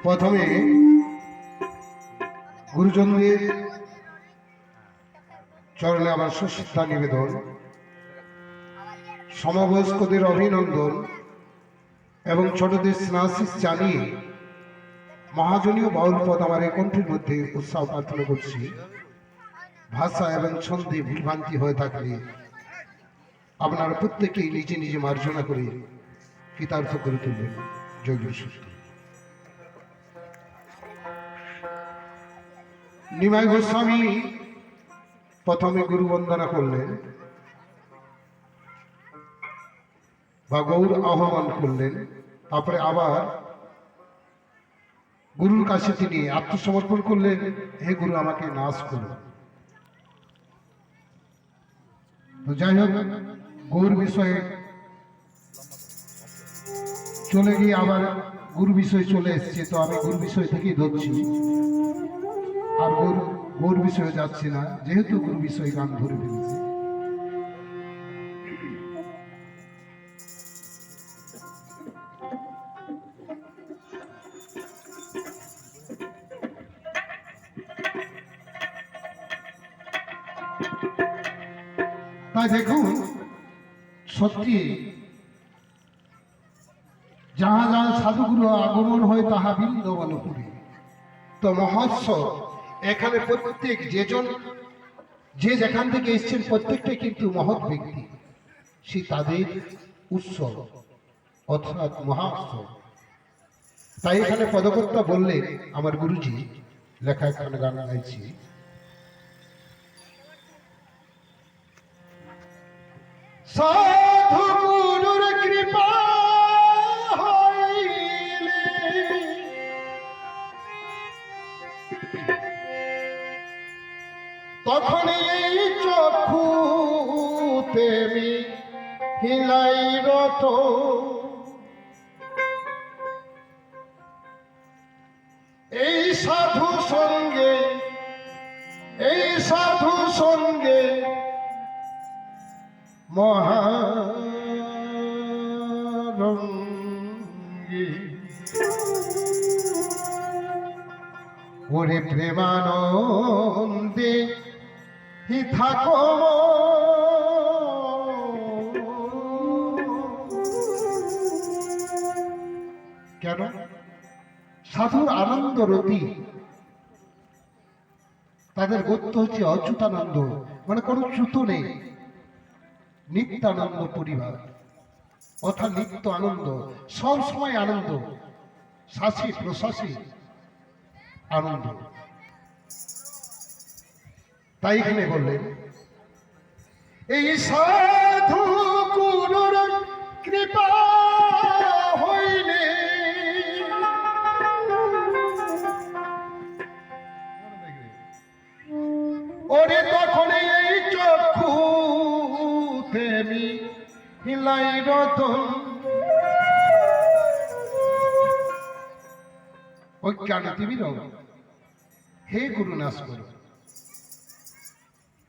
প্রথমে গুরুজনদের চরণে আমার সুশ্রদ্ধা নিবেদন, সমবয়স্কদের অভিনন্দন এবং ছোটদের স্নেহাশিস জানিয়ে মহাজনীয় বাউল পদ আমার এই কণ্ঠের মধ্যে উৎসাহ প্রার্থনা করছি। ভাষা এবং ছন্দে ভুলভ্রান্তি হয়ে থাকলে আপনারা প্রত্যেকেই নিজে নিজে মার্জনা করে কৃতার্থ করে তুলবেন। জয় গুরু সূত্র। নিমাই গোস্বামী প্রথমে গুরু বন্দনা করলেন বা গৌর আহ্বান করলেন, তারপরে আবার গুরুর কাছে তিনি আত্মসমর্পণ করলেন, হে গুরু আমাকে নাশ করুন। তো যাই হোক, গৌর বিষয়ে চলে গিয়ে আবার গুরু বিষয় চলে এসছে, তো আমি গুরু বিষয় থেকেই ধরছি আর গৌর বিষয়ে যাচ্ছি না, যেহেতু গুরু বিষয় গান ধরে ফেলেছি। তাই দেখুন, সত্যি যাহা যাহা সাধুগুরু আগমন হয় তাহা বৃন্দাবনপুরে। তো মহোৎসব এখানে প্রত্যেক যে যেখান থেকে এসছেন প্রত্যেকটাই কিন্তু মহৎ ব্যক্তি, সে তাদের উৎসব অর্থাৎ মহোৎসব। তাই এখানে পদকর্তা বললেন, আমার গুরুজি লেখা এখানে গান গাইছি, সাধু গুরুর কৃপা হইলে তখন এই চক্ষু তেমি হিলাই রত, এই সাধু সঙ্গে মহারঙ্গী ওরে প্রেমানন্দে হি থাকো। কেন? সাধুর আনন্দ রতি, তাদের গত্য হচ্ছে অচ্যুতানন্দ, মানে কোনো চ্যুত নেই, নিত্যানন্দ পরিবার অর্থাৎ নিত্য আনন্দ, সব সময় আনন্দ, শ্বাসে প্রশ্বাসে আনন্দ। তাই এখানে বললেন, এই সাধু গুরুর কৃপা হইলে ওরে তখন এই চক্ষু তেমি হিলাই রতন, অজ্ঞান তিমির হে গুরু নাশ করো।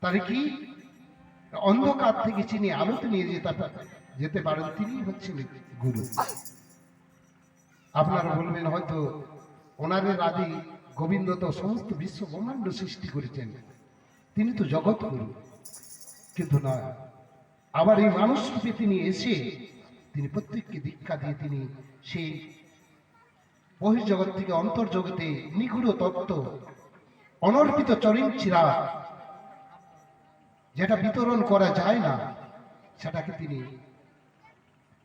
তার কি অন্ধকার থেকে চিনি আলোতে নিয়ে যেতে পারেন, তিনি হচ্ছেন গুরু। আপনারা বলবেন হয়তো ওনাদের আদি গোবিন্দ তো সমস্ত বিশ্ব ব্রহ্মাণ্ড সৃষ্টি করেছেন, তিনি তো জগৎ গুরু, কিন্তু নয়। আবার এই মানুষ রূপে তিনি এসে তিনি প্রত্যেককে দীক্ষা দিয়ে তিনি সেই বহির্জগৎ থেকে অন্তর্জগতে নিগুড় তত্ত্ব অনর্পিত চরণ চিরা যেটা বিতরণ করা যায় না, সেটাকে তিনি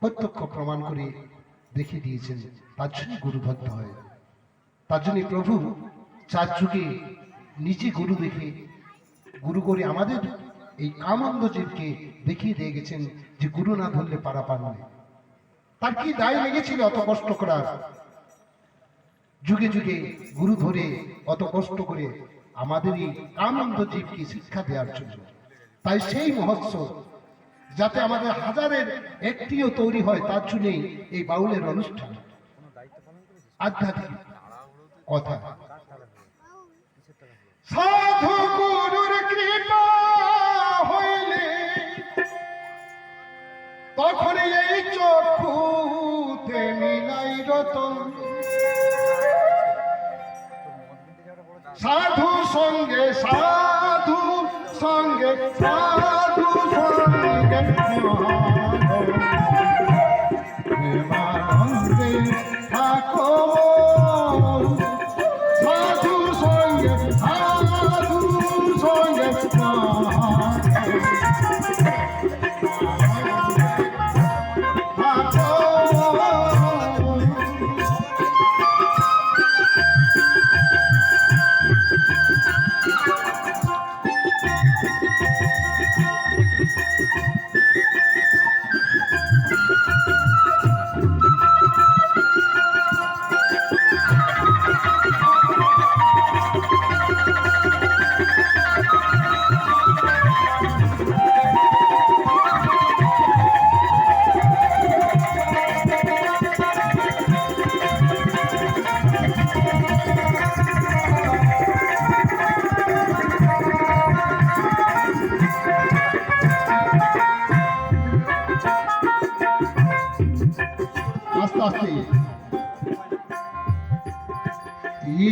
প্রত্যক্ষ প্রমাণ করে দেখিয়ে দিয়েছেন। তার জন্য গুরুভক্ত হয়, তার জন্য প্রভু চার যুগে নিজে গুরু দেখে গুরু করে আমাদের এই কামান্ধ জীবকে দেখিয়ে দিয়ে গেছেন যে গুরু না ধরলে পারাপার নেই। তার কি দায় লেগেছিল অত কষ্ট করার, যুগে যুগে গুরু ধরে অত কষ্ট করে আমাদের এই কামান্ধ জীবকে শিক্ষা দেওয়ার জন্য। তাই সেই মহোৎসব যাতে আমাদের হাজারের একটিও তৈরি হয়, তার জন্যই এই বাউলের অনুষ্ঠান, আধ্যাত্মিক কথা। সাধু গুরুর কৃপা হইলে তখন এই চক্ষুতে মিলাই রতন সাধু সঙ্গে সাধু সঙ্গে সাধু সঙ্গে প্রেমানন্দে থাকো সাধু সঙ্গে সাধু সঙ্গে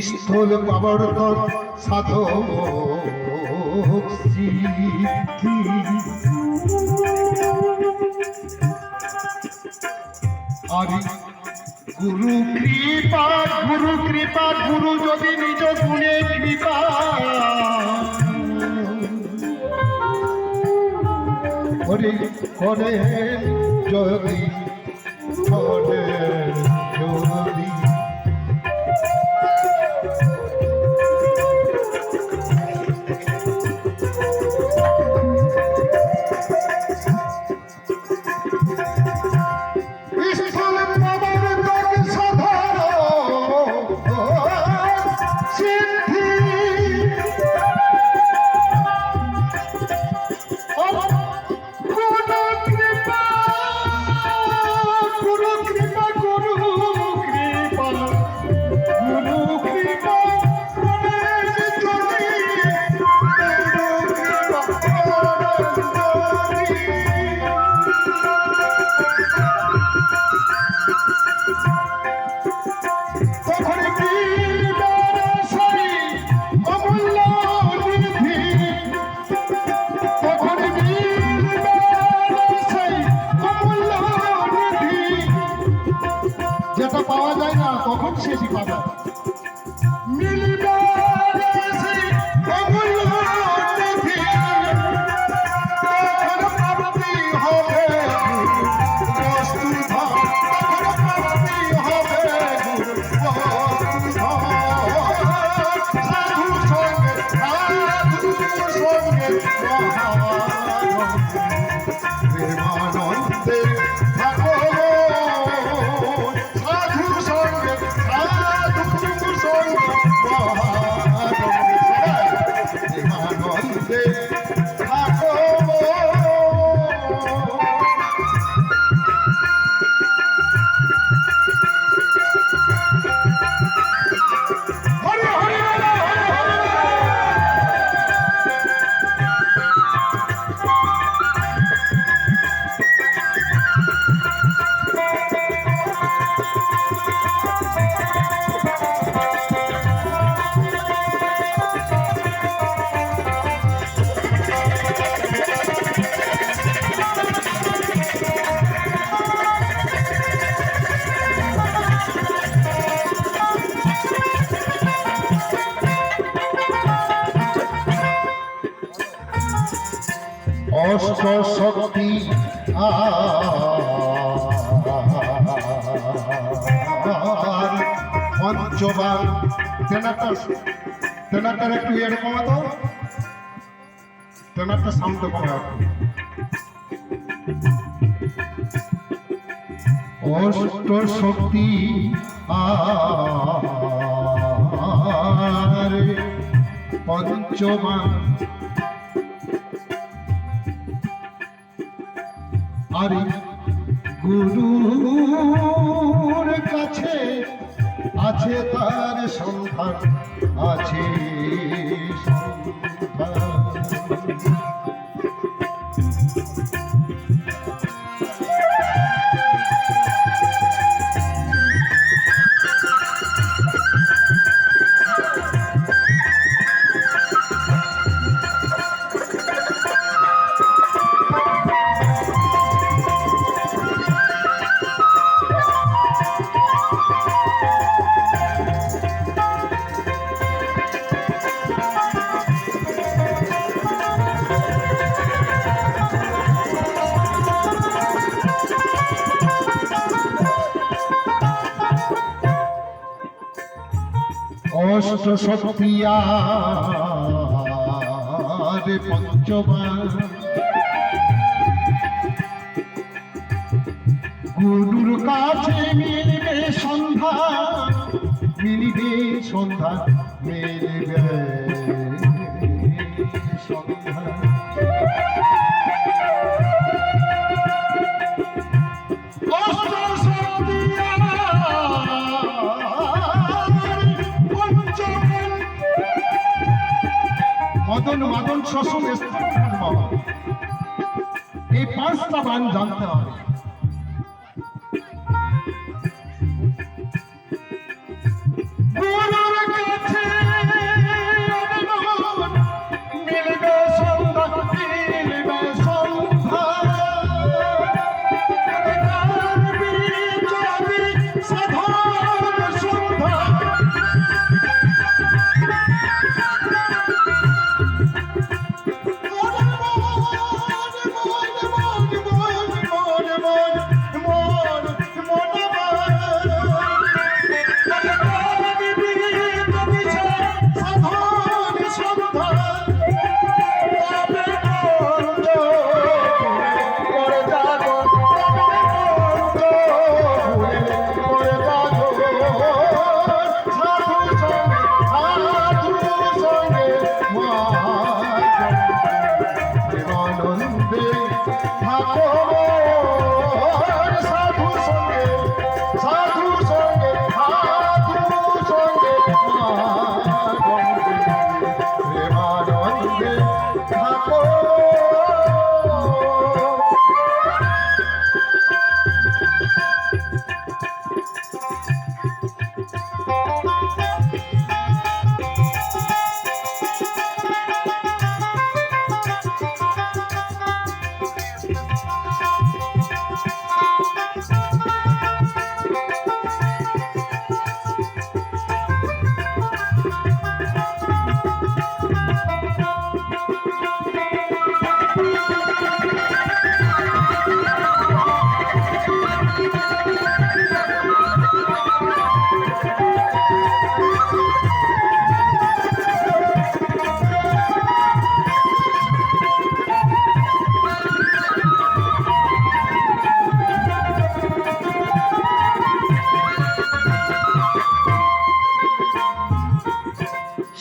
স্থল আবর্তন সাধক আরে গুরু কৃপা গুরু কৃপা গুরু যদি নিজ গুণে কৃপা করে করে যদি করে যদি যেটা পাওয়া যায় না তখন সেটি পাবে অষ্ট শক্তি পঞ্চবার তেনাটার একটু ইয়ে কমাতো তেনারটা সাউন্ড কমাতো অষ্ট শক্তি পঞ্চবার আরে গুরুর কাছে আছে তার সন্ধান আছে সন্ধান অষ্ট শক্তি আর পঞ্চবার গুরুর কাছে মিলবে সন্ধ্যা মিলবে সন্ধ্যা মিলবে সন্ধ্যা মদন মদন শ্বশুর এই পাঁচটা বান জানতে হবে।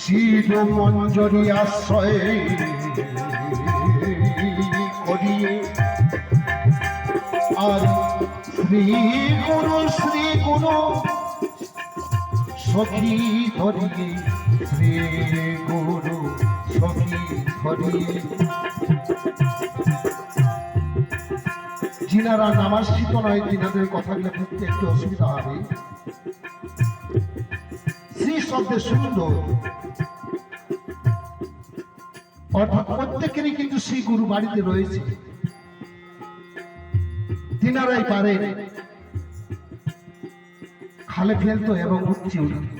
শিব মঞ্জরি আশ্রয় করিয়ে আর শ্রী গুরু সখী ধরিয়ে শ্রী গুরু সখী ধরিয়ে যিনারা নামাশ্রিত নয় যিনাদের কথাগুলো বুঝতে একটু অসুবিধা হবে। শ্রী শব্দের সুন্দর অর্থাৎ প্রত্যেকেরই কিন্তু শ্রী গুরু বাড়িতে রয়েছে, তিনারাই পারে খালে ফেলতো এবং উঠছে উঠতে।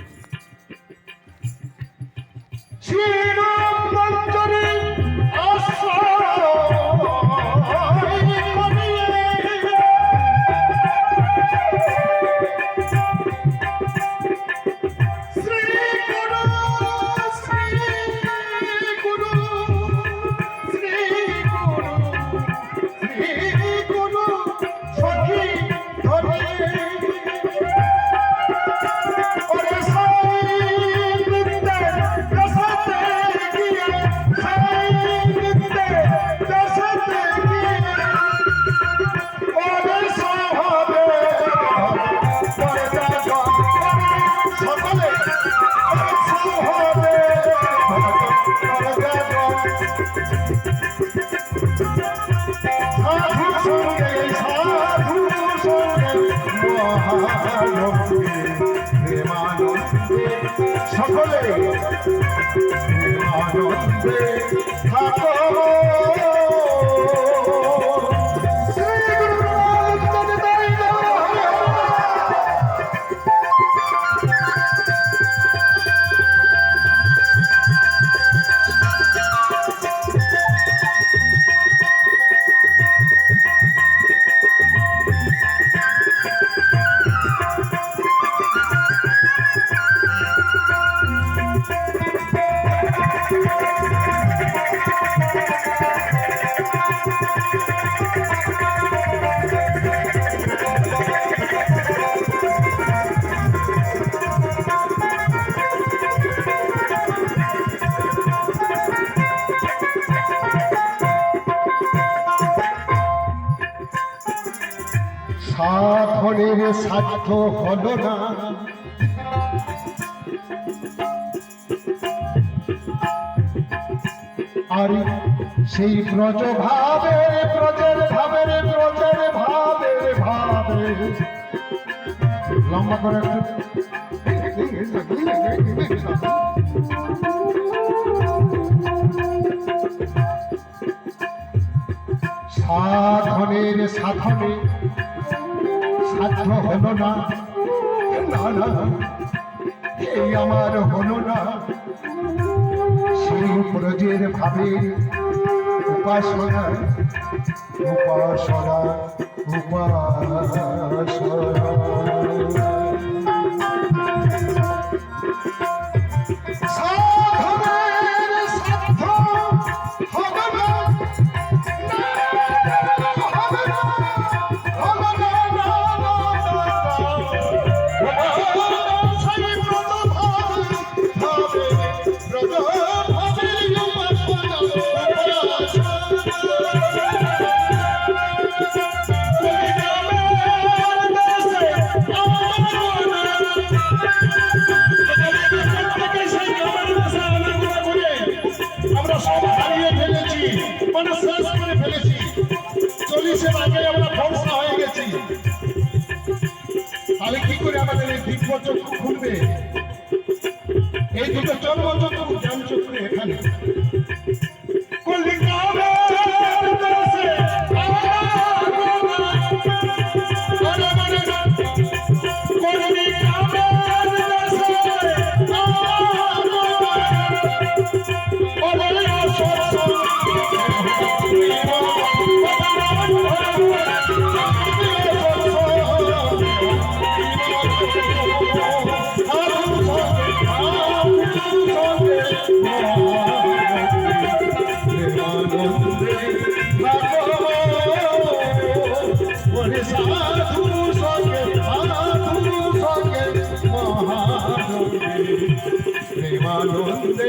সকলে আনন্দে থাকো। সাধনের সাধ্য হলো না, আর সেই ব্রজ ভাবে ব্রজের ভাবের ব্রজের ভাবের ভাবে লম্বা করে সাধনের সাধনে সাধ্য হলো না, না না এই আমার হলো না, সেই ব্রজের ভাবে উপাসনা উপাসনা উপাসনা সাধনের সাধ্য হবে না, হবে না, হবে না, না, না, সেই ব্রত ভাবে ভাবে ব্রত ভাবে উপাসনা আমরা সব হারিয়ে ফেলেছি, মানে শেষ করে ফেলেছি। 40-এর আগে আমরা ধ্বংস হয়ে গেছি। তাহলে কি করে আমাদের এই দিব্য চক্ষু খুলবে? এই দুটো চর্মচক্ষু জ্ঞান চক্ষু এখানে প্রেমানন্দে